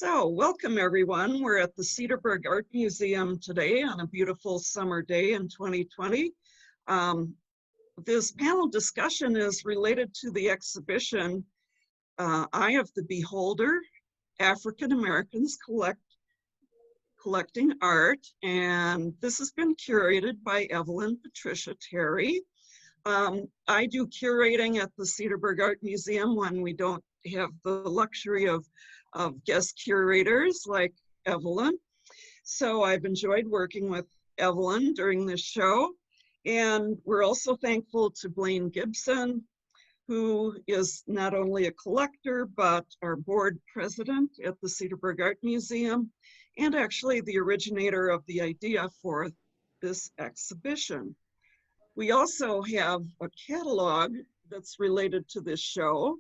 So, welcome everyone. We're at the Cedarburg Art Museum today on a beautiful summer day in 2020. This panel discussion is related to the exhibition, Eye of the Beholder, African Americans Collecting Art, and this has been curated by Evelyn Patricia Terry. I do curating at the Cedarburg Art Museum when we don't have the luxury of guest curators like Evelyn. So I've enjoyed working with Evelyn during this show. And we're also thankful to Blaine Gibson, who is not only a collector, but our board president at the Cedarburg Art Museum, and actually the originator of the idea for this exhibition. We also have a catalog that's related to this show,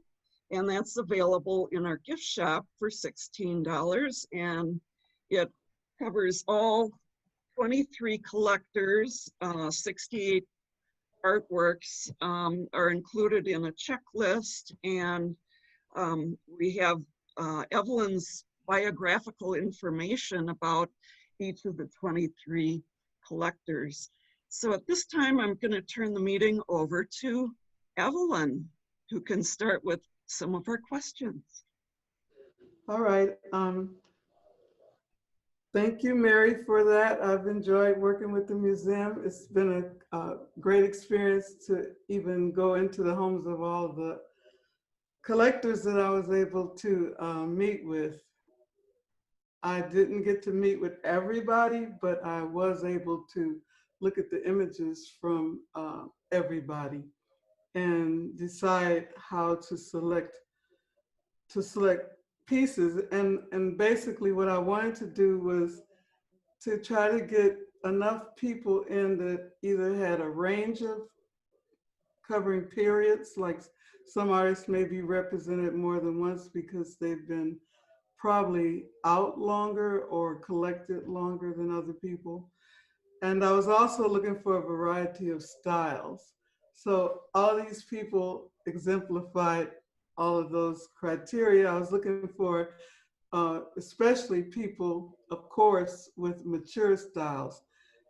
and that's available in our gift shop for $16. And it covers all 23 collectors, 68 artworks are included in a checklist. And we have Evelyn's biographical information about each of the 23 collectors. So at this time, I'm going to turn the meeting over to Evelyn, who can start with some of our questions. All right. Thank you, Mary, for that. I've enjoyed working with the museum. It's been a great experience to even go into the homes of all the collectors that I was able to meet with. I didn't get to meet with everybody, but I was able to look at the images from everybody and decide how to select pieces. And basically what I wanted to do was to try to get enough people in that either had a range of covering periods, like some artists may be represented more than once because they've been probably out longer or collected longer than other people. And I was also looking for a variety of styles. So all these people exemplified all of those criteria. I was looking for especially people, of course, with mature styles.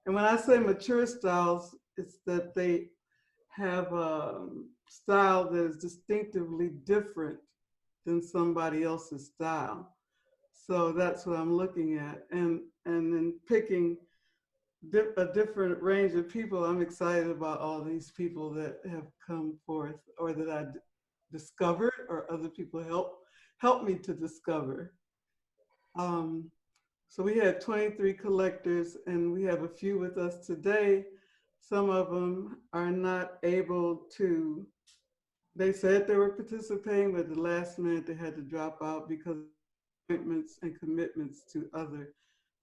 And when I say mature styles, it's that they have a style that is distinctively different than somebody else's style. So that's what I'm looking at. And then picking a different range of people. I'm excited about all these people that have come forth, or that I discovered, or other people helped me to discover. So we had 23 collectors, and we have a few with us today. Some of them are not able to, they said they were participating, but at the last minute they had to drop out because of appointments and commitments to other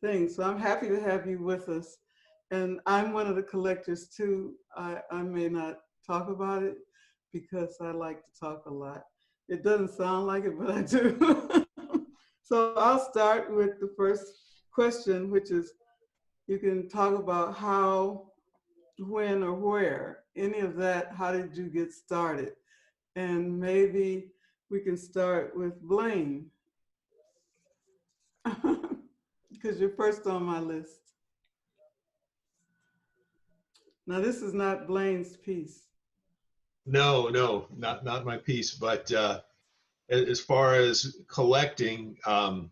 things. So I'm happy to have you with us. And I'm one of the collectors too. I may not talk about it because I like to talk a lot. It doesn't sound like it, but I do. So I'll start with the first question, which is, you can talk about how, when, or where, any of that. How did you get started? And maybe we can start with Blaine, because you're first on my list. Now, this is not Blaine's piece. No, not my piece. But as far as collecting, I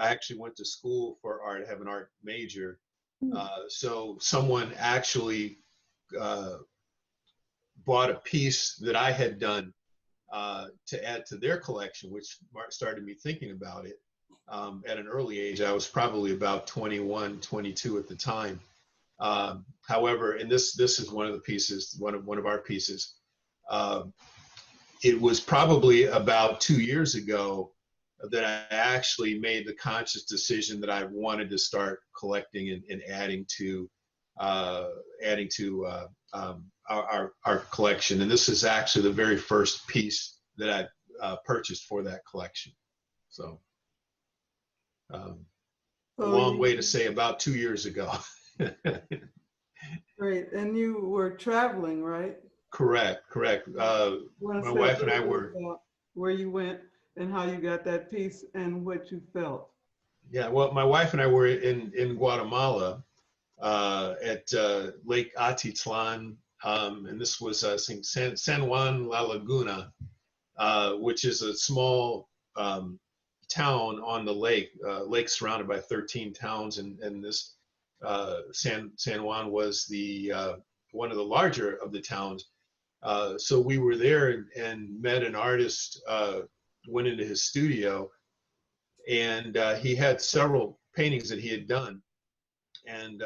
actually went to school for art. I have an art major. So someone actually bought a piece that I had done to add to their collection, which started me thinking about it at an early age. I was probably about 21, 22 at the time. However, and this is one of the pieces, one of our pieces. It was probably about 2 years ago that I actually made the conscious decision that I wanted to start collecting and adding to our collection. And this is actually the very first piece that I purchased for that collection. So a long way to say about 2 years ago. Great. And you were traveling, right? Correct. My wife and I were. Where you went and how you got that piece and what you felt. Yeah, well, my wife and I were in Guatemala at Lake Atitlan, and this was I think San Juan La Laguna, which is a small town on the lake, lake surrounded by 13 towns, and this San Juan was the one of the larger of the towns. So we were there and met an artist, went into his studio, and he had several paintings that he had done. And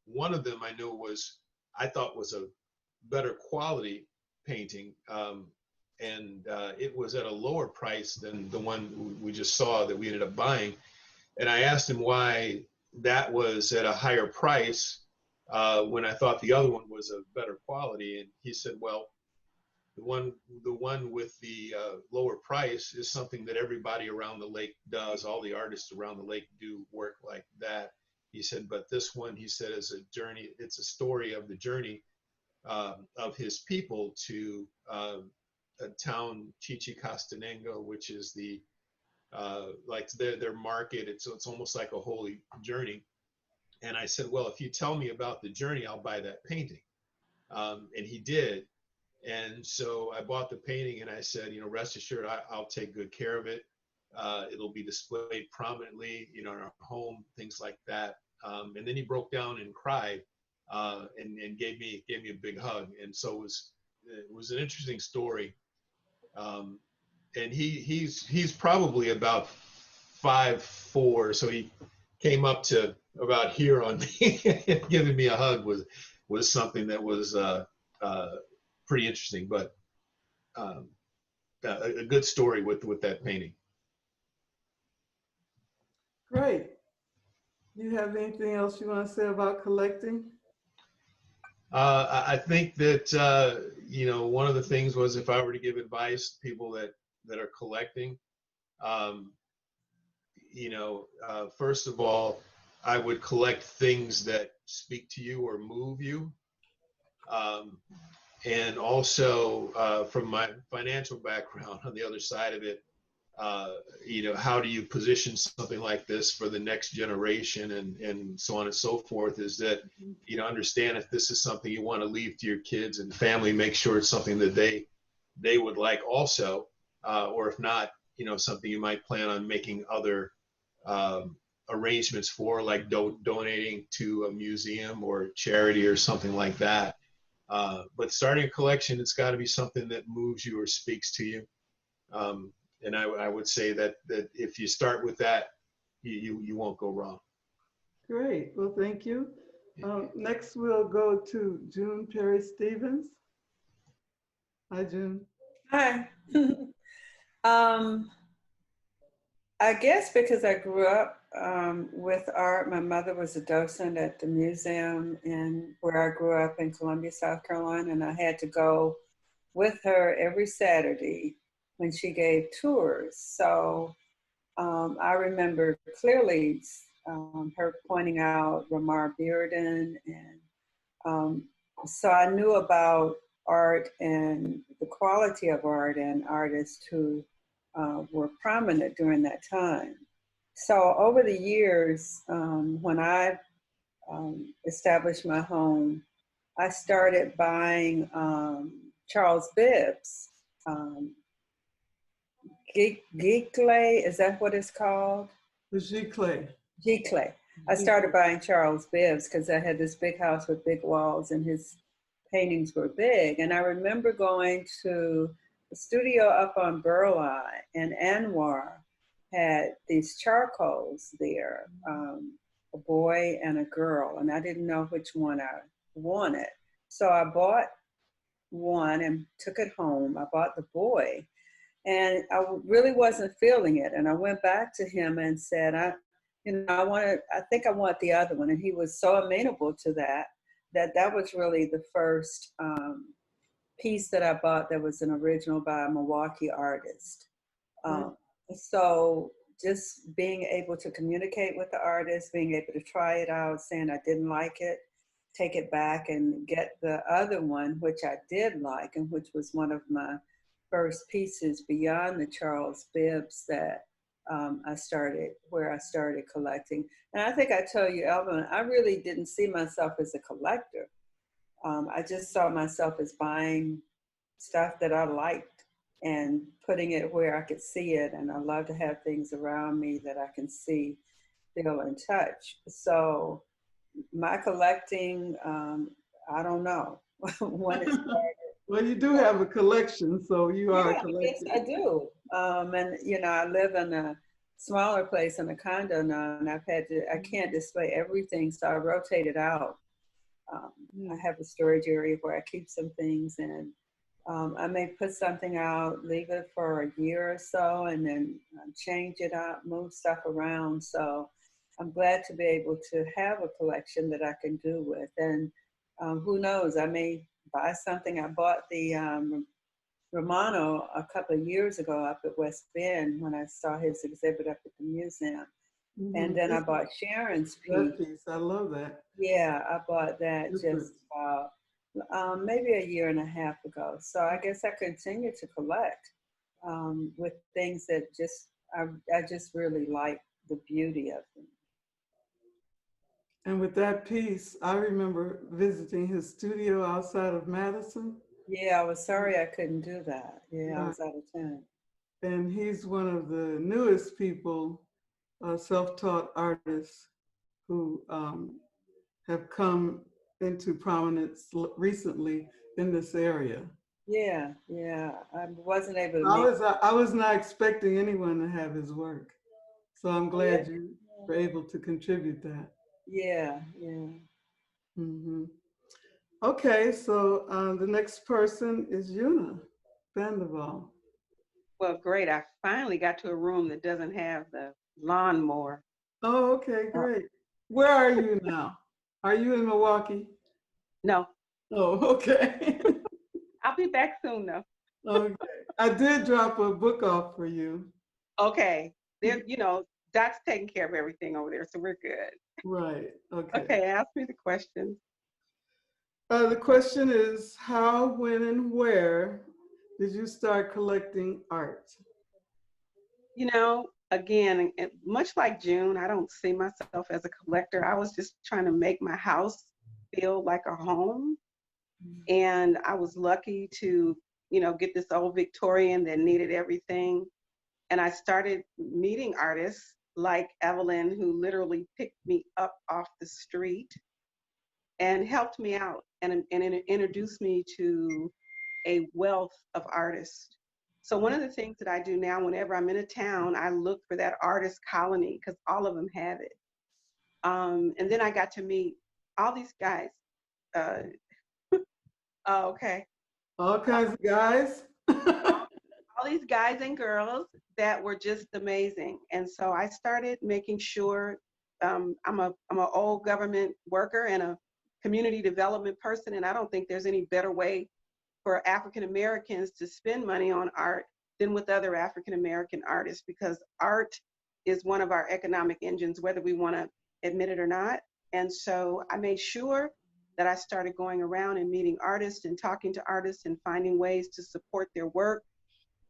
one of them I thought was a better quality painting. And it was at a lower price than the one we just saw that we ended up buying. And I asked him why that was at a higher price when I thought the other one was a better quality. And he said, well, the one with the lower price is something that everybody around the lake does. All the artists around the lake do work like that. He said, but this one, he said, is a journey. It's a story of the journey of his people to a town, Chichicastenango, which is the like their market. It's almost like a holy journey. And I said, well, if you tell me about the journey, I'll buy that painting. And he did. And so I bought the painting, and I said, rest assured, I'll take good care of it. It'll be displayed prominently, in our home, things like that. And then he broke down and cried, and gave me a big hug. And so it was an interesting story. And he's probably about 5'4", so he came up to about here on me. Giving me a hug was something that was pretty interesting, but a good story with that painting. Great. You have anything else you want to say about collecting? I think that one of the things was, if I were to give advice to people that are collecting, first of all, I would collect things that speak to you or move you. And also, from my financial background on the other side of it, how do you position something like this for the next generation, and so on and so forth, is that, understand if this is something you want to leave to your kids and family, make sure it's something that they would like also, or if not, something you might plan on making other arrangements for, like donating to a museum or charity or something like that. But starting a collection, it's got to be something that moves you or speaks to you. And I would say that if you start with that, you won't go wrong. Great. Well, thank you. Next, we'll go to June Perry Stevens. Hi, June. Hi. I guess because I grew up with art. My mother was a docent at the museum where I grew up in Columbia, South Carolina, and I had to go with her every Saturday when she gave tours. So I remember clearly her pointing out Ramar Bearden, and so I knew about art and the quality of art and artists who were prominent during that time. So over the years, when I established my home, I started buying Charles Bibbs. Giclée, is that what it's called? The Giclée. Giclée. I started buying Charles Bibbs because I had this big house with big walls, and his paintings were big. And I remember going to the studio up on Burleigh, and Anwar had these charcoals there, a boy and a girl, and I didn't know which one I wanted. So I bought one and took it home. I bought the boy, and I really wasn't feeling it. And I went back to him and said, I think I want the other one. And he was so amenable to that was really the first piece that I bought that was an original by a Milwaukee artist. So just being able to communicate with the artist, being able to try it out, saying I didn't like it, take it back and get the other one, which I did like, and which was one of my first pieces beyond the Charles Bibbs that I started collecting. And I think I told you, Evelyn, I really didn't see myself as a collector. I just saw myself as buying stuff that I liked and putting it where I could see it. And I love to have things around me that I can see, feel, and touch. So my collecting, I don't know when it started. Well, you do have a collection, so you are a Yeah, yes, collector. I do. And you know, I live in a smaller place in a condo now, and I can't display everything, so I rotate it out. I have a storage area where I keep some things, and I may put something out, leave it for a year or so, and then change it up, move stuff around. So I'm glad to be able to have a collection that I can do with. And who knows, I may buy something. I bought the Romano a couple of years ago up at West Bend when I saw his exhibit up at the museum. And then I bought Sharon's That piece. piece, I love that. Yeah, I bought that Different. just maybe a year and a half ago. So I guess I continue to collect with things that I just really like the beauty of them. And with that piece, I remember visiting his studio outside of Madison. Yeah, I was sorry I couldn't do that. Yeah, I was out of town. And he's one of the newest people, self-taught artists who have come into prominence recently in this area. Yeah, yeah. I wasn't able to I meet. was not expecting anyone to have his work. So I'm glad you were able to contribute that. Yeah, yeah. Mm-hmm. Okay, so the next person is Una Vanderval. Well, great. I finally got to a room that doesn't have the lawnmower. Oh, okay, great. Where are you now? Are you in Milwaukee? No, Oh, okay. I'll be back soon though. Okay. I did drop a book off for you. Okay. There, Doc's taking care of everything over there, so we're good. Right. Okay. Okay, ask me the question. The question is how, when, and where did you start collecting art? Again, much like June, I don't see myself as a collector. I was just trying to make my house feel like a home. And I was lucky to, get this old Victorian that needed everything. And I started meeting artists like Evelyn, who literally picked me up off the street and helped me out and introduced me to a wealth of artists. So one of the things that I do now, whenever I'm in a town, I look for that artist colony because all of them have it. And then I got to meet all these guys. Okay. All kinds of guys? All these guys and girls that were just amazing. And so I started making sure I'm an old government worker and a community development person, and I don't think there's any better way for African Americans to spend money on art than with other African American artists, because art is one of our economic engines, whether we want to admit it or not. And so I made sure that I started going around and meeting artists and talking to artists and finding ways to support their work.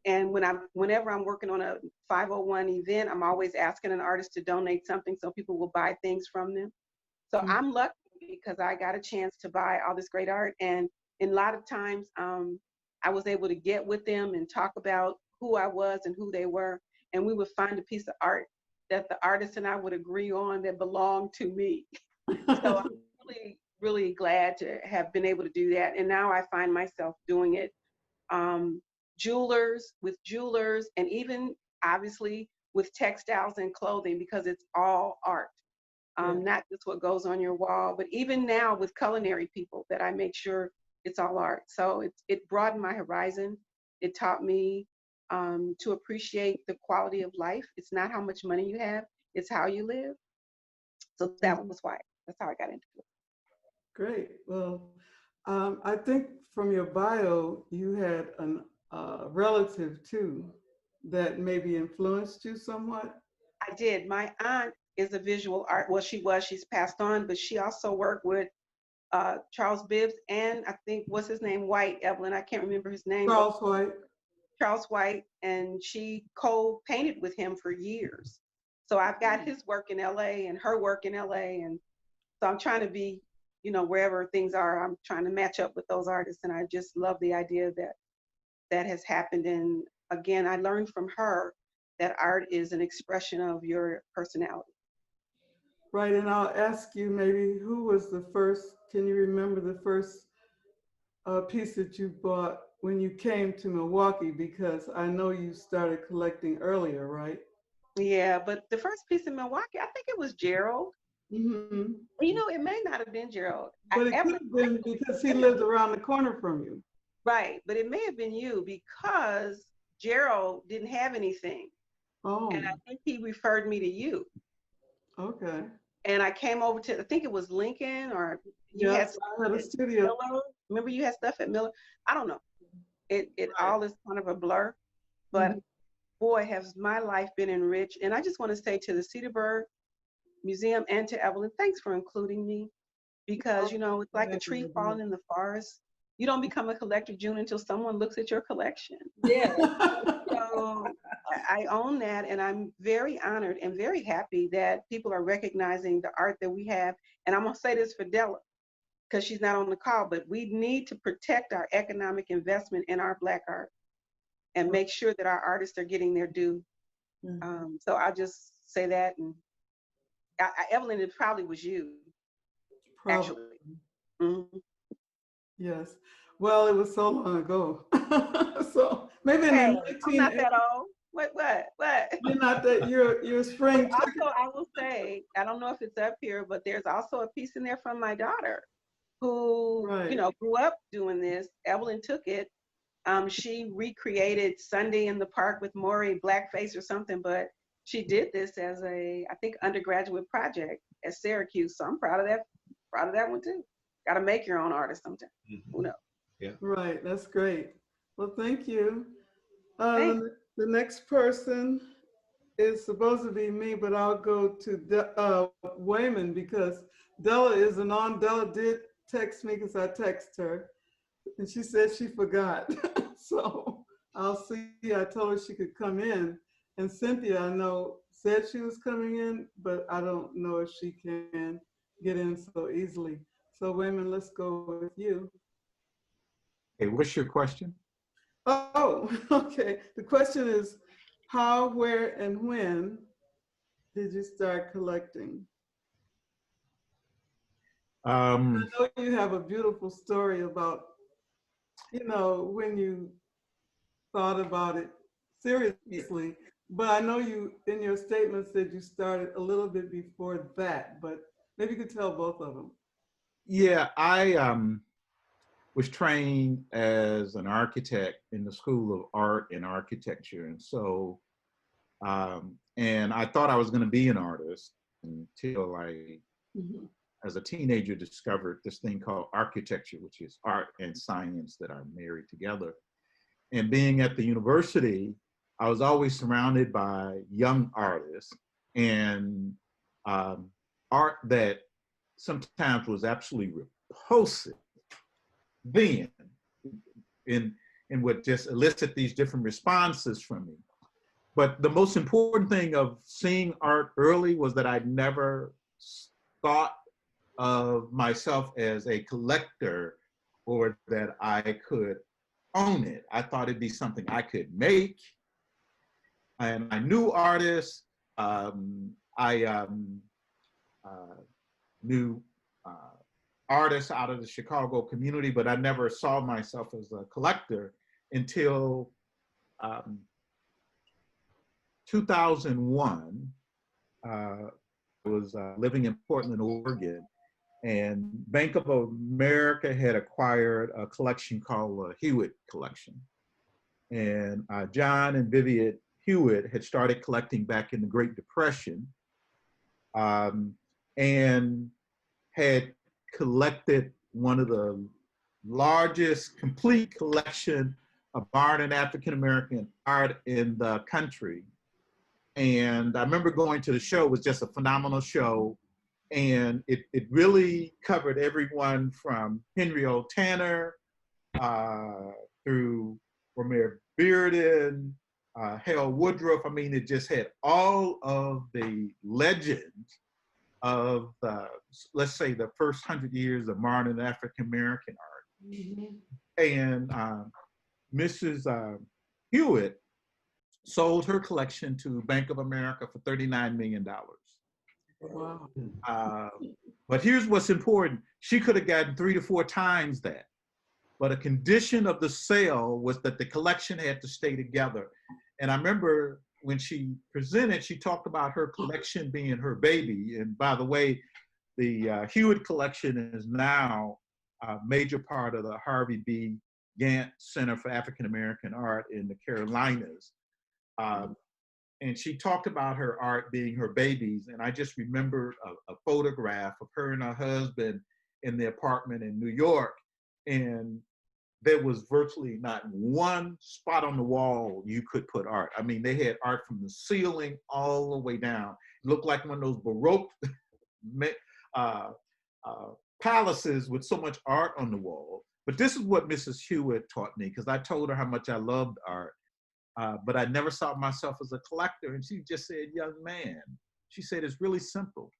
And whenever I'm working on a 501 event, I'm always asking an artist to donate something so people will buy things from them. So I'm lucky because I got a chance to buy all this great art. And a lot of times I was able to get with them and talk about who I was and who they were. And we would find a piece of art that the artist and I would agree on that belonged to me. So I'm really, really glad to have been able to do that. And now I find myself doing it. Jewelers, and even obviously with textiles and clothing, because it's all art. Not just what goes on your wall, but even now with culinary people, that I make sure it's all art. So it broadened my horizon. It taught me to appreciate the quality of life. It's not how much money you have, it's how you live. So that was why. That's how I got into it. Great. Well, I think from your bio, you had a relative too that maybe influenced you somewhat. I did. My aunt is a visual art. Well, she's passed on, but she also worked with Charles Bibbs and I think, what's his name? White, Evelyn. I can't remember his name. Charles White. Charles White, and she co-painted with him for years. So I've got his work in LA and her work in LA. And so I'm trying to be, wherever things are, I'm trying to match up with those artists. And I just love the idea that that has happened. And again, I learned from her that art is an expression of your personality. Right, and I'll ask you maybe who was the first, can you remember the first piece that you bought when you came to Milwaukee? Because I know you started collecting earlier, right? Yeah, but the first piece in Milwaukee, I think it was Gerald. Mm-hmm. It may not have been Gerald. But it could have been because he lived around the corner from you. Right, but it may have been you because Gerald didn't have anything. Oh, And I think he referred me to you. okay. And I came over to, I think it was Lincoln, or you had Yes, I had a studio. Miller. Remember you had stuff at Miller? I don't know. It Right. all is kind of a blur. But boy, has my life been enriched. And I just want to say to the Cedarburg Museum and to Evelyn, thanks for including me. Because, it's like a tree falling in the forest. You don't become a collector, June, until someone looks at your collection. Yeah. So I own that, and I'm very honored and very happy that people are recognizing the art that we have. And I'm gonna say this for Della, because she's not on the call, but we need to protect our economic investment in our Black art and make sure that our artists are getting their due. So I'll just say that. And Evelyn, it probably was you, Probably. actually. Yes. Well, it was so long ago. So maybe in Hey, the I'm not that old. What? You're not that you're spring. Also, I will say, I don't know if it's up here, but there's also a piece in there from my daughter who, Right. grew up doing this. Evelyn took it. She recreated Sunday in the Park with Maury, blackface or something, but she did this as I think, undergraduate project at Syracuse. So I'm proud of that one too. Got to make your own artist sometimes. Who knows? Yeah. Right. That's great. Well, thank you. Thanks. The next person is supposed to be me, but I'll go to Wayman because Della isn't on. Della did text me because I text her, and she said she forgot. So I'll see. I told her she could come in, and Cynthia, I know, said she was coming in, but I don't know if she can get in so easily. So Wayman, let's go with you. Hey, what's your question? Oh, okay. The question is, how, where, and when did you start collecting? I know you have a beautiful story about, when you thought about it seriously, but I know you, in your statement, said you started a little bit before that, but maybe you could tell both of them. Yeah, I was trained as an architect in the School of Art and Architecture. And so, and I thought I was going to be an artist until I, as a teenager, discovered this thing called architecture, which is art and science that are married together. And being at the university, I was always surrounded by young artists and art that sometimes was absolutely repulsive then, and would just elicit these different responses from me. But the most important thing of seeing art early was that I never thought of myself as a collector or that I could own it. I thought it'd be something I could make. And I knew artists. I knew artists out of the Chicago community, but I never saw myself as a collector until 2001. I was living in Portland, Oregon, and Bank of America had acquired a collection called the Hewitt Collection. And John and Vivian Hewitt had started collecting back in the Great Depression, and had collected one of the largest complete collection of art and African-American art in the country. And I remember going to the show. It was just a phenomenal show. And it really covered everyone from Henry O. Tanner through Romare Bearden, Hale Woodruff. I mean, it just had all of the legends of, let's say, the first 100 years of modern African American art. Mhm. And Mrs. Hewitt sold her collection to Bank of America for $39 million. Wow. But here's what's important. She could have gotten 3 to 4 times that. But a condition of the sale was that the collection had to stay together. And I remember when she presented, she talked about her collection being her baby. And by the way, the Hewitt collection is now a major part of the Harvey B. Gantt Center for African American Art in the Carolinas. And she talked about her art being her babies. And I just remembered a photograph of her and her husband in the apartment in New York. And there was virtually not one spot on the wall you could put art. I mean, they had art from the ceiling all the way down. It looked like one of those Baroque palaces with so much art on the wall. But this is what Mrs. Hewitt taught me, because I told her how much I loved art. But I never saw myself as a collector. And she just said, young man, she said, it's really simple.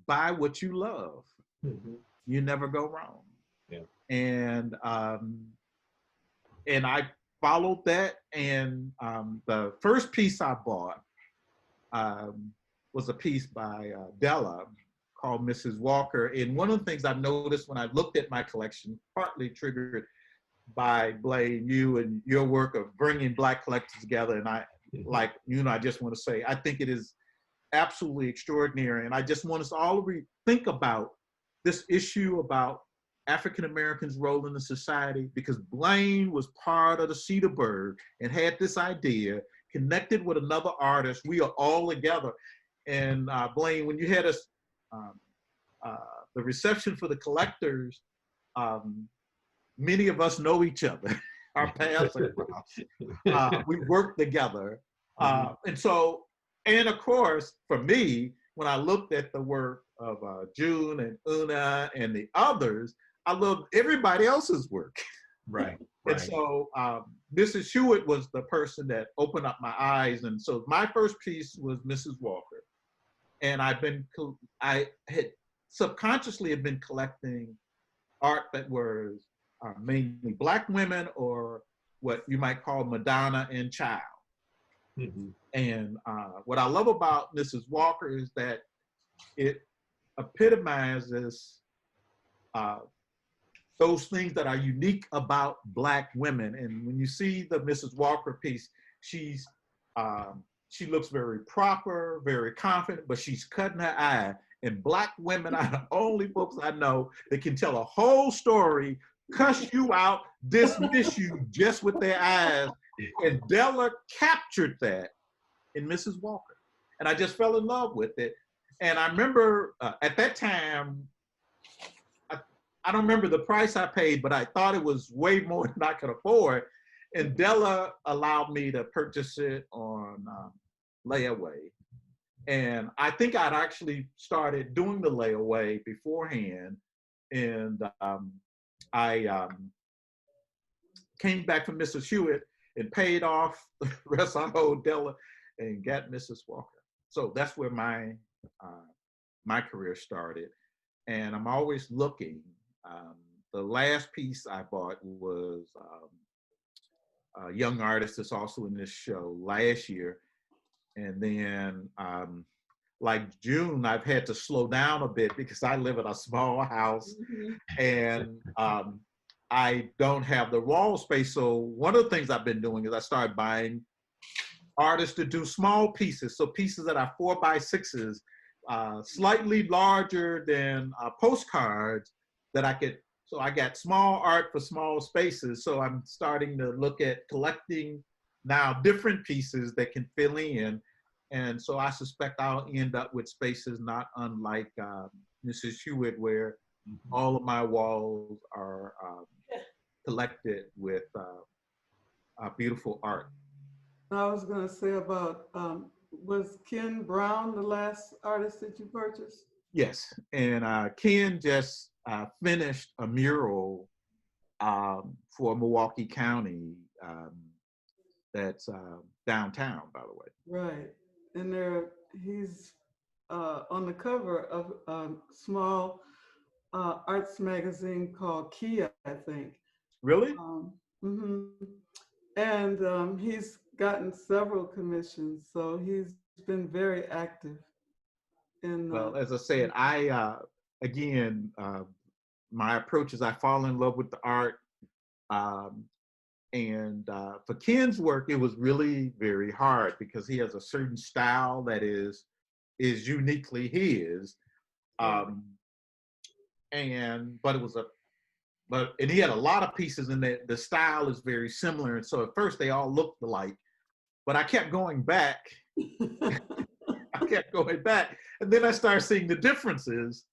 Buy what you love. Mm-hmm. You never go wrong. Yeah. And I followed that. And the first piece I bought was a piece by Della called Mrs. Walker. And one of the things I've noticed when I looked at my collection, partly triggered by Blaine, you and your work of bringing Black collectors together. And I, like, I just want to say, I think it is absolutely extraordinary. And I just want us all to think about this issue about African Americans' role in the society, because Blaine was part of the Cedarburg and had this idea, connected with another artist. We are all together. And Blaine, when you had us, the reception for the collectors, many of us know each other. Our paths are crossed. We work together. And so, and of course, for me, when I looked at the work of June and Una and the others, I loved everybody else's work. Right. And so Mrs. Hewitt was the person that opened up my eyes. And so my first piece was Mrs. Walker. And I had subconsciously been collecting art that was mainly Black women, or what you might call Madonna and Child. Mm-hmm. And what I love about Mrs. Walker is that it epitomizes those things that are unique about Black women. And when you see the Mrs. Walker piece, she looks very proper, very confident, but she's cutting her eye. And Black women are the only folks I know that can tell a whole story, cuss you out, dismiss you just with their eyes. And Della captured that in Mrs. Walker. And I just fell in love with it. And I remember at that time, I don't remember the price I paid, but I thought it was way more than I could afford. And Della allowed me to purchase it on layaway. And I think I'd actually started doing the layaway beforehand. And I came back from Mrs. Hewitt and paid off the rest I owed Della and got Mrs. Walker. So that's where my career started. And I'm always looking. The last piece I bought was a young artist that's also in this show last year. And then like June, I've had to slow down a bit because I live in a small house. Mm-hmm. And I don't have the wall space. So one of the things I've been doing is I started buying artists to do small pieces. So pieces that are 4x6s, slightly larger than postcards that I could. So I got small art for small spaces. So I'm starting to look at collecting now different pieces that can fill in. And so I suspect I'll end up with spaces not unlike Mrs. Hewitt, where all of my walls are collected with beautiful art. I was going to say about, was Ken Brown the last artist that you purchased? Yes, and Ken just finished a mural for Milwaukee County that's downtown, by the way. Right. And he's on the cover of a small arts magazine called Kia, I think. Really? Mhm. And he's gotten several commissions, so he's been very active in. Well, as I said, again, my approach is I fall in love with the art. And for Ken's work, it was really very hard because he has a certain style that is uniquely his. And he had a lot of pieces in that the style is very similar. And so at first they all looked alike, but I kept going back. And then I started seeing the differences.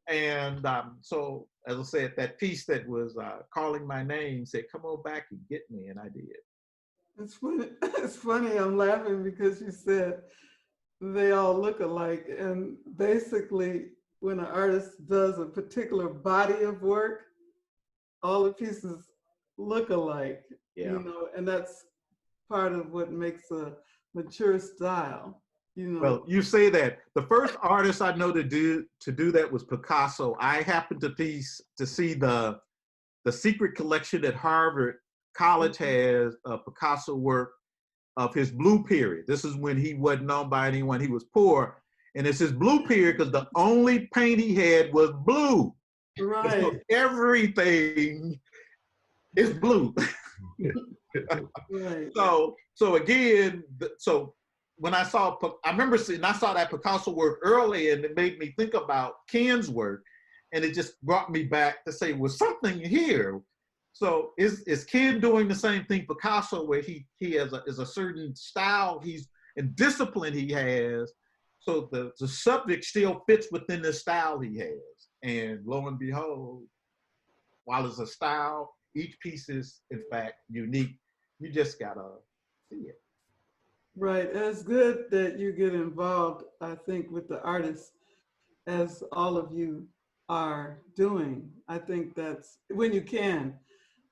And so, as I said, that piece that was calling my name said, "Come on back and get me," and I did. It's funny. It's funny. I'm laughing because you said they all look alike, and basically, when an artist does a particular body of work, all the pieces look alike. Yeah. You know, and that's part of what makes a mature style. You know. Well, you say that. The first artist I know to do that was Picasso. I happened to see the secret collection at Harvard College has Picasso work of his blue period. This is when he wasn't known by anyone. He was poor, and it's his blue period because the only paint he had was blue. Right. So everything is blue. Right. So again, when I saw that Picasso work early, and it made me think about Ken's work, and it just brought me back to say, was something here? So is Ken doing the same thing Picasso, where he is a certain style and discipline he has, so the subject still fits within the style he has, and lo and behold, while it's a style, each piece is in fact unique. You just gotta see it. Right. And it's good that you get involved, I think, with the artists, as all of you are doing. I think that's when you can.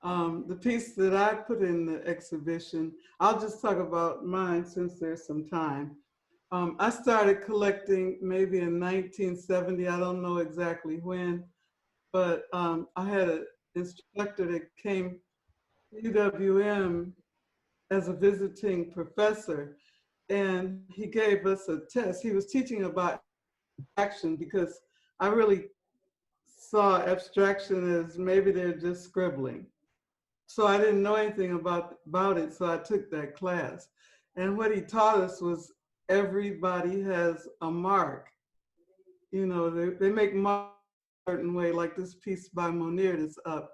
The piece that I put in the exhibition, I'll just talk about mine since there's some time. I started collecting maybe in 1970. I don't know exactly when, but I had an instructor that came to UWM as a visiting professor, and he gave us a test. He was teaching about action because I really saw abstraction as maybe they're just scribbling. So I didn't know anything about it, so I took that class. And what he taught us was everybody has a mark. You know, they make marks a certain way, like this piece by Moneer that's up.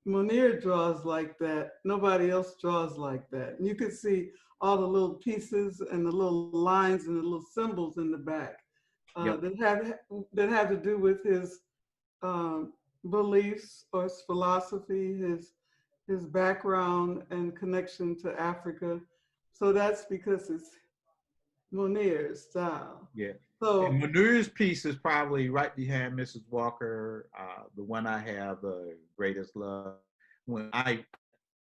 Moneer draws like that. Nobody else draws like that. And you could see all the little pieces and the little lines and the little symbols in the back that have to do with his beliefs or his philosophy, his background and connection to Africa. So that's because it's Moneer's style. Yeah. So and Moneer's piece is probably right behind Mrs. Walker, the one I have, The Greatest Love. When I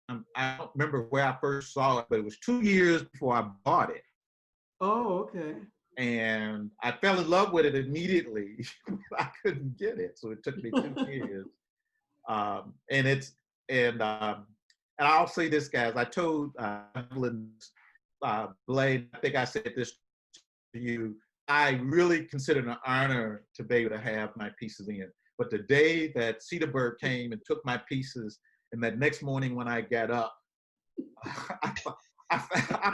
don't remember where I first saw it, but it was 2 years before I bought it. Oh, okay. And I fell in love with it immediately. I couldn't get it, so it took me 2 years. And I'll say this, guys. I told Evelyn Blade, I think I said this to you. I really consider it an honor to be able to have my pieces in. But the day that Cedarburg came and took my pieces, and that next morning when I got up, I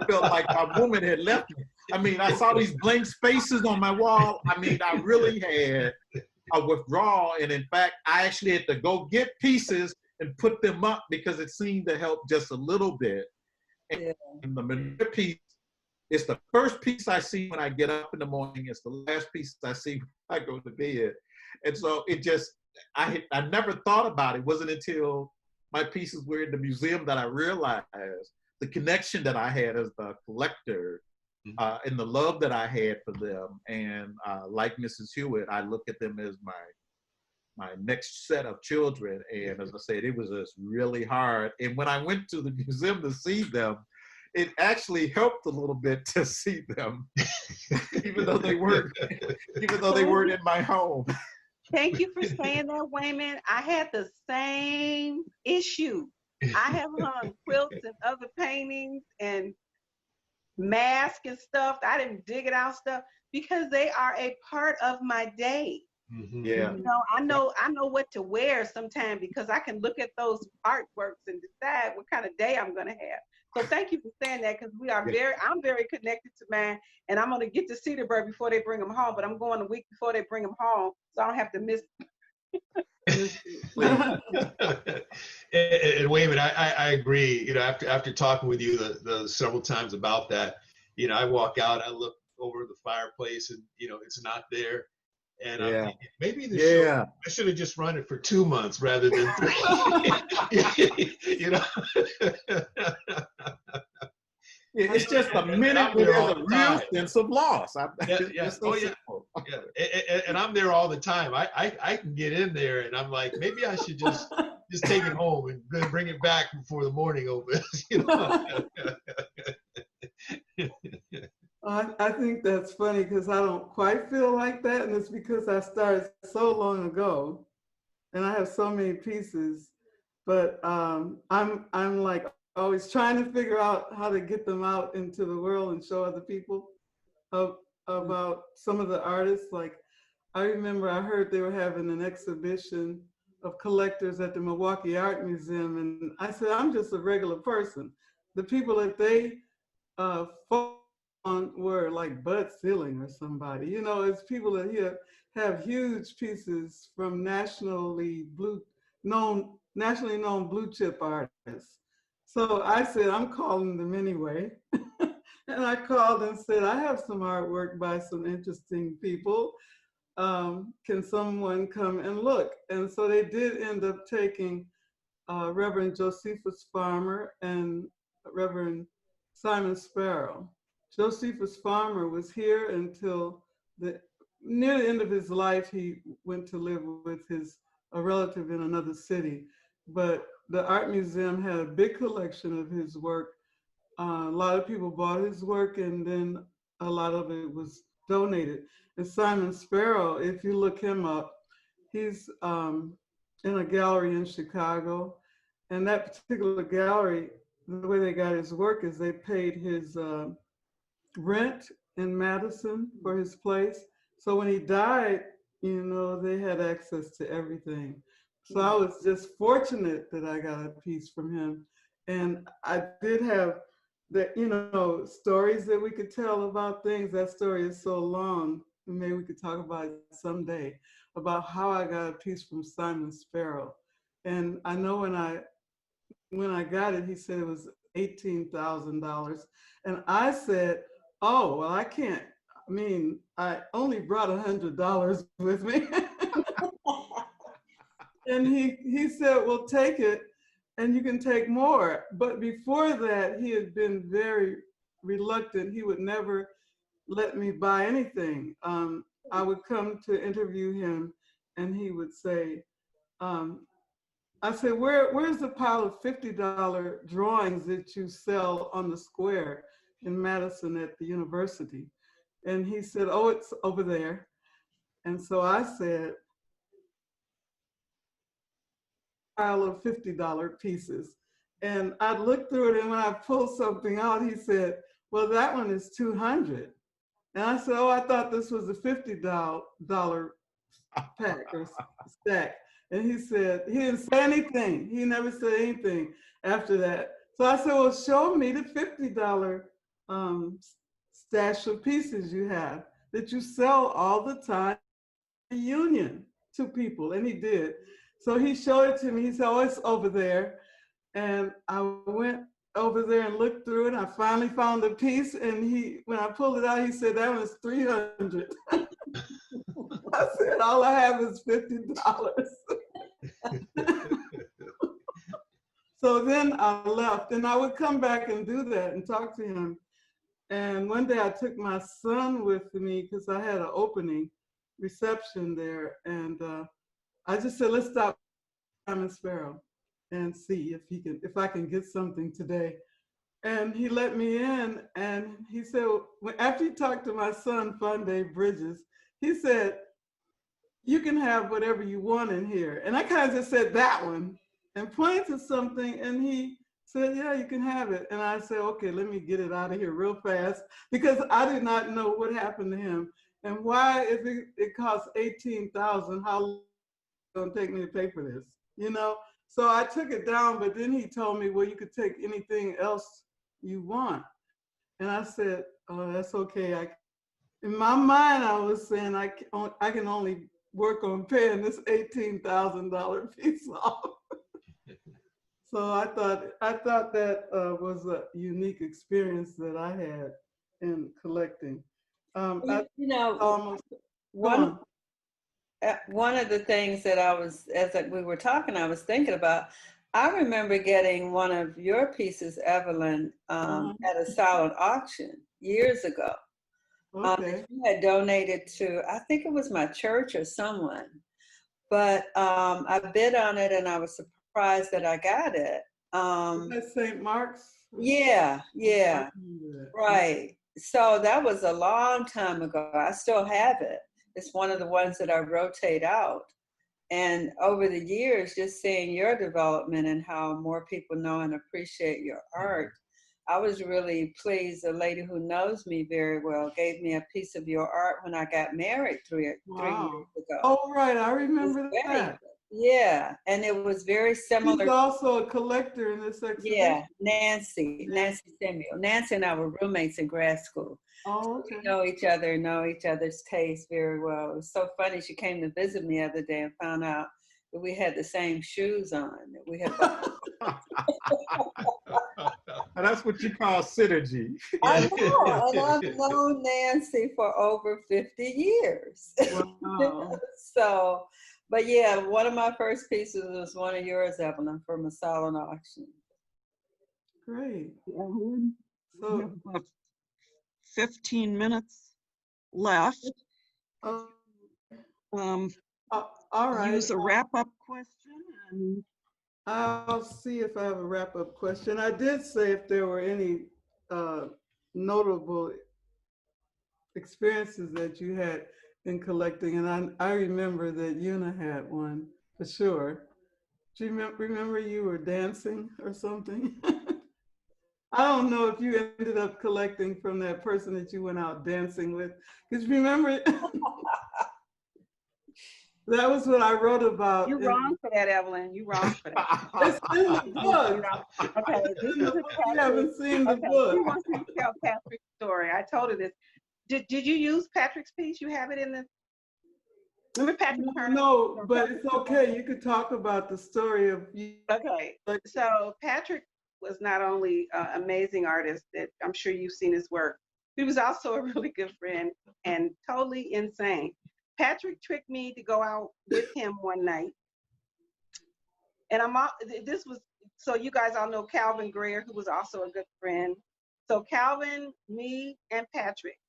felt like my woman had left me. I mean, I saw these blank spaces on my wall. I mean, I really had a withdrawal. And in fact, I actually had to go get pieces and put them up because it seemed to help just a little bit. And the Moneer piece, it's the first piece I see when I get up in the morning. It's the last piece I see when I go to bed. And so it just, I never thought about it. It wasn't until my pieces were in the museum that I realized the connection that I had as the collector and the love that I had for them. And like Mrs. Hewitt, I look at them as my next set of children. And as I said, it was just really hard. And when I went to the museum to see them, it actually helped a little bit to see them, even though they weren't in my home. Thank you for saying that, Wayman. I had the same issue. I have hung quilts and other paintings and masks and stuff. I didn't dig it out stuff because they are a part of my day. Mhm. Yeah. You know, I know what to wear sometimes because I can look at those artworks and decide what kind of day I'm gonna have. So thank you for saying that because I'm very connected to mine, and I'm gonna get to Cedarburg before they bring them home. But I'm going a week before they bring them home, so I don't have to miss. And Wayman, I agree. You know, after talking with you the several times about that, you know, I walk out, I look over the fireplace, and you know, it's not there. And I'm thinking, maybe the show, I should have just run it for 2 months rather than 3. You know. It's just a minute where there's a real sense of loss. And I'm there all the time. I can get in there, and I'm like, maybe I should just take it home and then bring it back before the morning opens. You know. I think that's funny because I don't quite feel like that, and it's because I started so long ago, and I have so many pieces. But I'm like always trying to figure out how to get them out into the world and show other people about some of the artists. Like I remember I heard they were having an exhibition of collectors at the Milwaukee Art Museum, and I said, I'm just a regular person. The people that they focused on were like Bud Selig or somebody. You know, it's people that here have huge pieces from nationally known blue chip artists. So I said, I'm calling them anyway. And I called and said, I have some artwork by some interesting people. Can someone come and look? And so they did end up taking Reverend Josephus Farmer and Reverend Simon Sparrow. Josephus Farmer was here until near the end of his life. He went to live with a relative in another city. But the art museum had a big collection of his work. A lot of people bought his work, and then a lot of it was donated. And Simon Sparrow, if you look him up, he's in a gallery in Chicago. And that particular gallery, the way they got his work is they paid his rent in Madison for his place. So when he died, you know, they had access to everything. So I was just fortunate that I got a piece from him. And I did have that, you know, stories that we could tell about things. That story is so long, and maybe we could talk about it someday, about how I got a piece from Simon Sparrow. And I know when I got it, he said it was $18,000. And I said, oh, well, I can't. I mean, I only brought $100 with me. And he said, well, take it and you can take more. But before that, he had been very reluctant. He would never let me buy anything. I would come to interview him and he would say, I said, where's the pile of $50 drawings that you sell on the square in Madison at the university? And he said, oh, it's over there. And so I said, pile of $50 pieces. And I looked through it, and when I pulled something out, he said, well, that one is $200. And I said, oh, I thought this was a $50 pack or stack. And he said, he didn't say anything. He never said anything after that. So I said, well, show me the $50 stash of pieces you have that you sell all the time in the Union to people. And he did. So he showed it to me. He said, oh, it's over there. And I went over there and looked through it. I finally found a piece. And when I pulled it out, he said, that was $300. I said, all I have is $50. So then I left, and I would come back and do that and talk to him. And one day I took my son with me because I had an opening reception there. And I just said, let's stop Simon Sparrow and see if I can get something today. And he let me in, and he said, after he talked to my son, Fonday Bridges, he said, you can have whatever you want in here. And I kind of just said that one and pointed to something, and he said, yeah, you can have it. And I said, okay, let me get it out of here real fast, because I did not know what happened to him and why, if it costs $18,000, how long is it gonna take me to pay for this, you know? So I took it down, but then he told me, well, you could take anything else you want. And I said, oh, that's okay. In my mind, I was saying I can only work on paying this $18,000 piece off. So I thought that was a unique experience that I had in collecting. You know, almost one of the things that we were talking, I was thinking about, I remember getting one of your pieces, Evelyn, at a silent auction years ago. Okay. You had donated to, I think it was my church or someone, but I bid on it and I was surprised that I got it. That's St. Mark's? Yeah, right. So that was a long time ago. I still have it. It's one of the ones that I rotate out. And over the years, just seeing your development and how more people know and appreciate your art, I was really pleased. A lady who knows me very well gave me a piece of your art when I got married three years ago. Oh, right. I remember that. Yeah, and it was very similar. She's also a collector in this exhibition. Yeah, Nancy Samuel. Nancy and I were roommates in grad school. Oh, okay. We know each other's taste very well. It was so funny. She came to visit me the other day and found out that we had the same shoes on. That we had. That's what you call synergy. I know, and I've known Nancy for over 50 years. Wow. So, but yeah, one of my first pieces was one of yours, Evelyn, from a silent auction. Great. We So, have about 15 minutes left. all right. Use a wrap-up question. And I'll see if I have a wrap-up question. I did say if there were any notable experiences that you had in collecting, and I remember that Una had one for sure. Do you remember you were dancing or something? I don't know if you ended up collecting from that person that you went out dancing with, because remember, that was what I wrote about. You're wrong for that, Evelyn. You're wrong for that. It's in the book. Okay, You haven't seen the book. She wants me to tell Patrick's story. I told her this. Did you use Patrick's piece? You have it in the. Remember Patrick Turner? No, but it's okay. You could talk about the story of you. Okay, so Patrick was not only an amazing artist that I'm sure you've seen his work, he was also a really good friend and totally insane. Patrick tricked me to go out with him one night. And this was, so you guys all know Calvin Greer, who was also a good friend. So Calvin, me, and Patrick.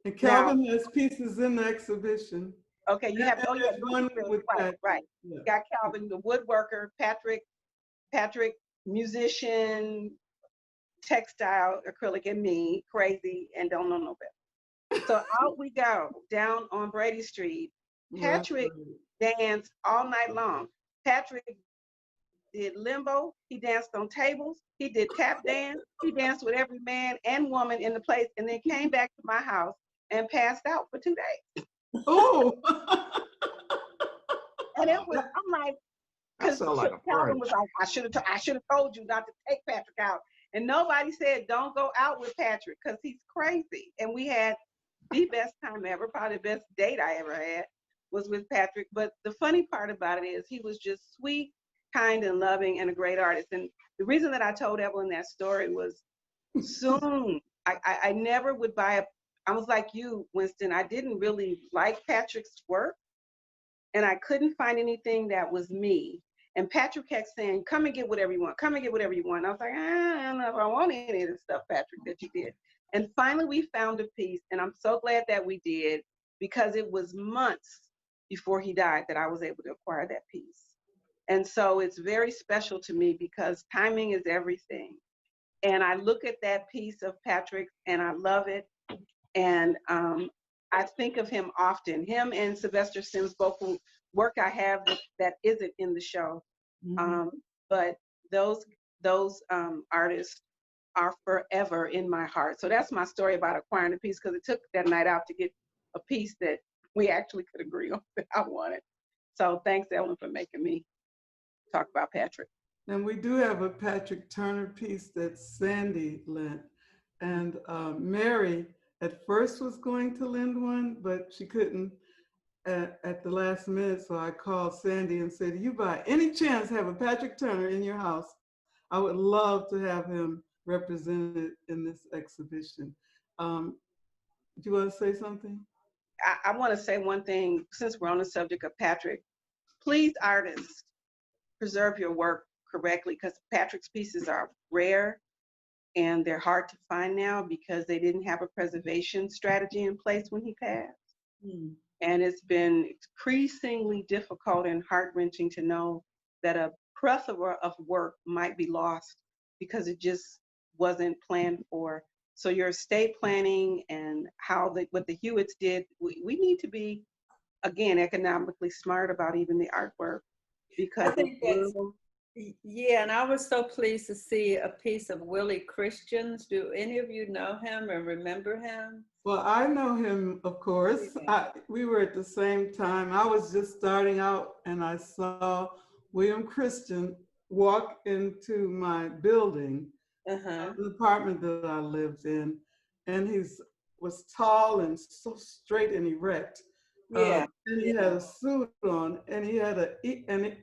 And Calvin has pieces in the exhibition. Okay, you have, oh yeah, one with right. Yeah. You got Calvin, the woodworker, Patrick, musician, textile, acrylic, and me, crazy, and don't know no better. So out we go, down on Brady Street. Patrick danced all night long. Patrick did limbo, he danced on tables, he did tap dance, he danced with every man and woman in the place, and then came back to my house and passed out for 2 days. Oh. And it was, I'm like, because Calvin was like, I should have told you not to take Patrick out. And nobody said, don't go out with Patrick because he's crazy. And we had the best time ever, probably the best date I ever had was with Patrick. But the funny part about it is he was just sweet, kind, and loving, and a great artist. And the reason that I told Evelyn that story was soon, I never would buy I was like you, Winston, I didn't really like Patrick's work. And I couldn't find anything that was me. And Patrick kept saying, come and get whatever you want. Come and get whatever you want. And I was like, I don't know if I want any of this stuff, Patrick, that you did. And finally we found a piece, and I'm so glad that we did, because it was months before he died that I was able to acquire that piece. And so it's very special to me because timing is everything. And I look at that piece of Patrick's and I love it. And I think of him often, him and Sylvester Sims, both work I have that isn't in the show. But those artists are forever in my heart. So that's my story about acquiring a piece, because it took that night out to get a piece that we actually could agree on that I wanted. So thanks, Ellen, for making me talk about Patrick. And we do have a Patrick Turner piece that Sandy lent. And Mary at first was going to lend one, but she couldn't at the last minute. So I called Sandy and said, you by any chance have a Patrick Turner in your house? I would love to have him represented in this exhibition. Do you want to say something? I want to say one thing, since we're on the subject of Patrick. Please, artists, preserve your work correctly, because Patrick's pieces are rare and they're hard to find now because they didn't have a preservation strategy in place when he passed. And it's been increasingly difficult and heart-wrenching to know that a plethora of work might be lost because it just wasn't planned for. So your estate planning and what the Hewitts did, we need to be, again, economically smart about even the artwork, because I think yeah, and I was so pleased to see a piece of Willie Christians. Do any of you know him and remember him? Well, I know him, of course. Yeah. We were at the same time. I was just starting out and I saw William Christian walk into my building, the apartment that I lived in. And he was tall and so straight and erect. Yeah. And he had a suit on and he had an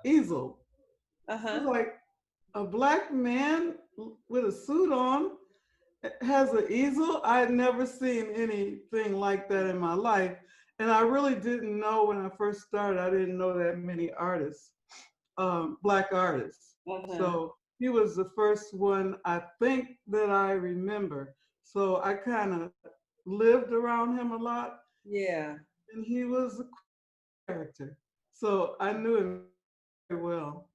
easel. It was like a black man with a suit on has an easel. I had never seen anything like that in my life. And I really didn't know when I first started, I didn't know that many artists, Black artists. So he was the first one I think that I remember. So I kind of lived around him a lot. Yeah. And he was a character. So I knew him very well.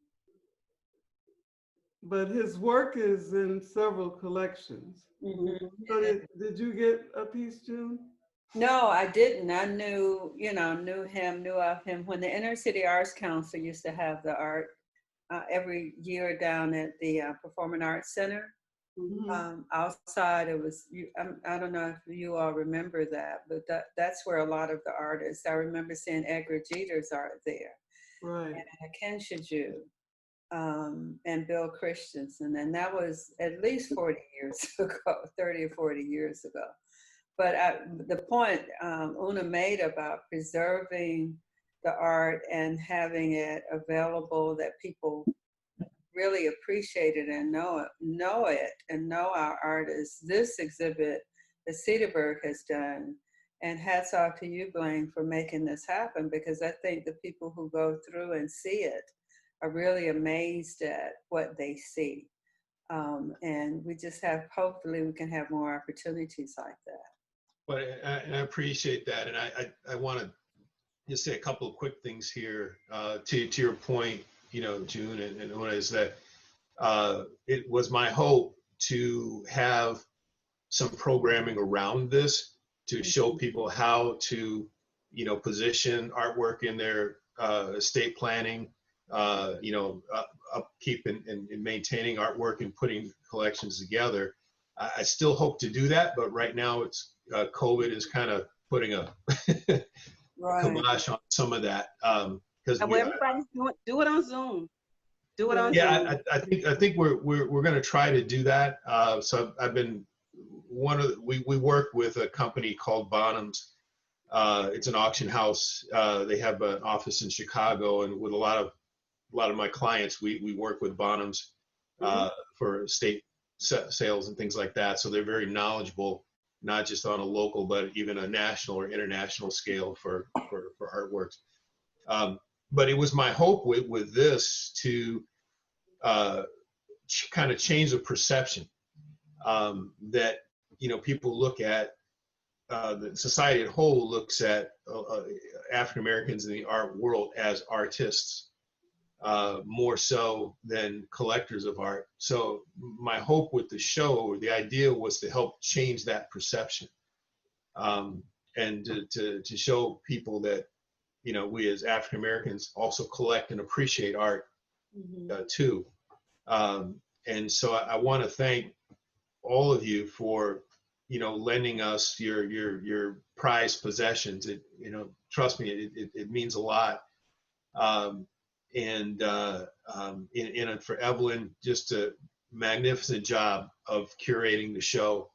But his work is in several collections. So did you get a piece, June? No, I didn't. I knew of him when the Inner City Arts Council used to have the art every year down at the Performing Arts Center. Outside, it was, I don't know if you all remember that, but that's where a lot of the artists, I remember seeing Edgar Jeter's art there. Right. And Ken Shiju. And Bill Christensen, and that was at least 40 years ago, 30 or 40 years ago. But the point Una made about preserving the art and having it available that people really appreciate it and know it and know our artists. This exhibit that Cedarburg has done, and hats off to you, Blaine, for making this happen, because I think the people who go through and see it are really amazed at what they see. And we just hopefully we can have more opportunities like that. But I appreciate that. And I want to just say a couple of quick things here to your point, June and Una, is that it was my hope to have some programming around this to show people how to, position artwork in their estate planning, upkeep and maintaining artwork and putting collections together. I still hope to do that, but right now it's COVID is kind of putting a kibosh on some of that. Because everybody's do it on Zoom. Do it on Zoom. Yeah, I think we're going to try to do that. So I've been we work with a company called Bonhams. It's an auction house. They have an office in Chicago, and with a lot of my clients, we work with Bonhams for estate sales and things like that. So they're very knowledgeable, not just on a local, but even a national or international scale for artworks. But it was my hope with this to kind of change the perception that people look at the society at whole looks at African Americans in the art world as artists, more so than collectors of art. So my hope with the show, or the idea, was to help change that perception, and to show people that, you know, we as African Americans also collect and appreciate art too. And so I want to thank all of you for, you know, lending us your prized possessions. It, you know, trust me, it means a lot. And for Evelyn, just a magnificent job of curating the show.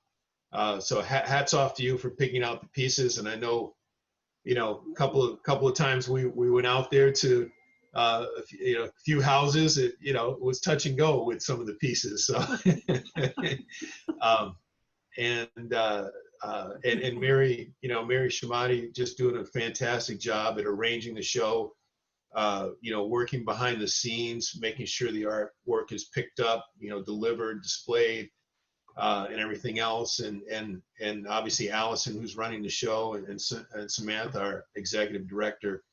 So hats off to you for picking out the pieces. And I know, you know, a couple of times we went out there to, you know, a few houses. It, you know, it was touch and go with some of the pieces. So, and Mary, you know, Mary Shamati just doing a fantastic job at arranging the show. You know, working behind the scenes, making sure the artwork is picked up, you know, delivered, displayed, and everything else. And obviously Allison, who's running the show, and Samantha, our executive director.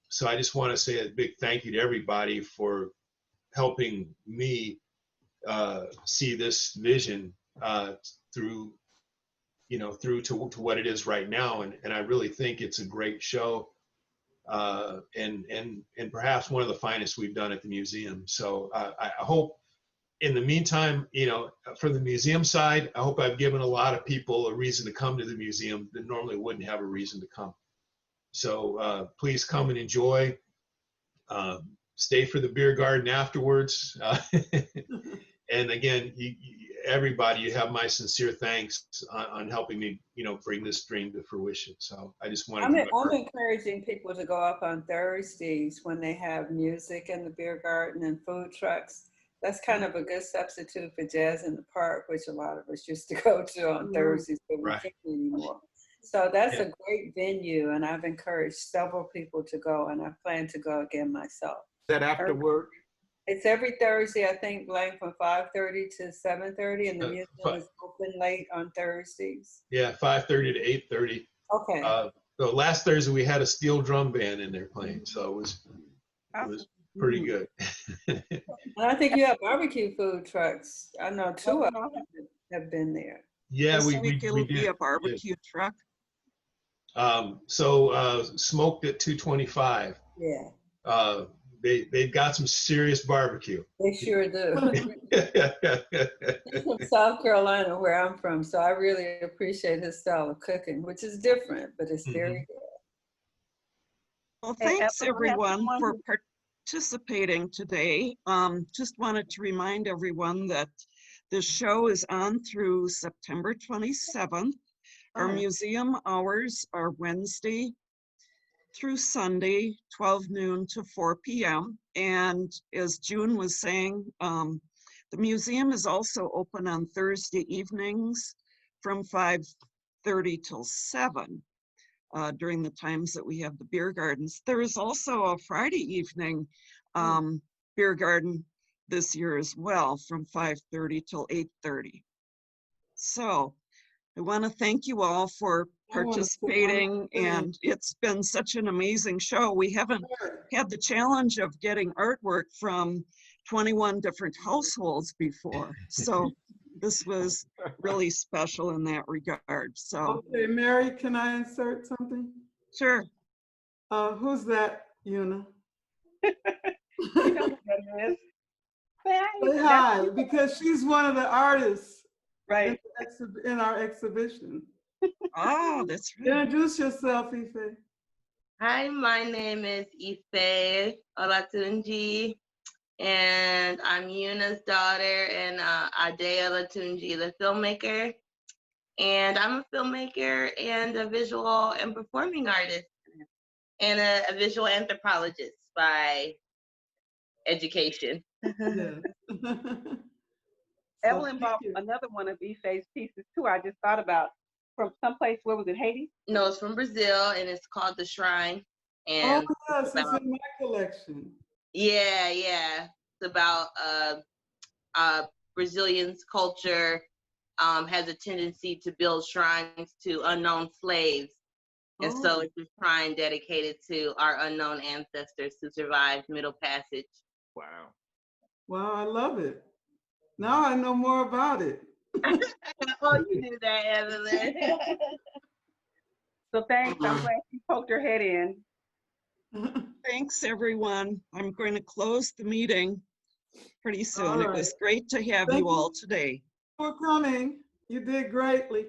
So I just want to say a big thank you to everybody for helping me see this vision through, you know, through to what it is right now. And I really think it's a great show. And perhaps one of the finest we've done at the museum. So I hope, in the meantime, you know, from the museum side, I hope I've given a lot of people a reason to come to the museum that normally wouldn't have a reason to come. So please come and enjoy. Stay for the beer garden afterwards. And again, everybody, you have my sincere thanks on helping me, you know, bring this dream to fruition. So I just want to. I'm encouraging people to go up on Thursdays when they have music in the beer garden and food trucks. That's kind of a good substitute for Jazz in the Park, which a lot of us used to go to on Thursdays, but we can't anymore. So that's a great venue, and I've encouraged several people to go, and I plan to go again myself. Is that after work? It's every Thursday, I think, Blaine, from 5:30 to 7:30, and the museum is open late on Thursdays. Yeah, 5:30 to 8:30. Okay. So last Thursday we had a steel drum band in there playing, so it was pretty good. And I think you have barbecue food trucks. I know two of them have been there. Yeah, This we week it'll did. be a barbecue truck. So smoked at 225. Yeah. They've got some serious barbecue. They sure do. He's from South Carolina, where I'm from, so I really appreciate his style of cooking, which is different, but it's very good. Well, Hey, thanks Evelyn, we have everyone someone for participating today. Just wanted to remind everyone that the show is on through September 27th. Our museum hours are Wednesday through Sunday, 12 noon to 4 p.m. And as June was saying, the museum is also open on Thursday evenings from 5:30 till 7 during the times that we have the beer gardens. There is also a Friday evening beer garden this year as well, from 5:30 till 8:30. So I want to thank you all for participating, and it's been such an amazing show. We haven't had the challenge of getting artwork from 21 different households before, so this was really special in that regard. So Okay, Mary, can I insert something? sure. Who's that, Una? You know who that is. Say hi, because she's one of the artists Right. in our exhibition. Oh, that's right. Introduce yourself, Ife. Hi, my name is Ife Olatunji, and I'm Yuna's daughter, and Ade Olatunji, the filmmaker. And I'm a filmmaker and a visual and performing artist, and a visual anthropologist by education. Yeah. Evelyn bought another one of Ife's pieces too. I just thought about, from someplace, where was it, Haiti? No, it's from Brazil, and it's called The Shrine. And Oh, yes, it's in my collection. yeah, it's about Brazilian's culture has a tendency to build shrines to unknown slaves. And so Oh. it's a shrine dedicated to our unknown ancestors who survived Middle Passage. Wow. Wow, I love it. Now I know more about it. Oh, you knew that, Evelyn. So thanks. I'm glad you poked your head in. Thanks, everyone. I'm going to close the meeting pretty soon. All It was great to have Thank you you. all today. For coming. You did greatly.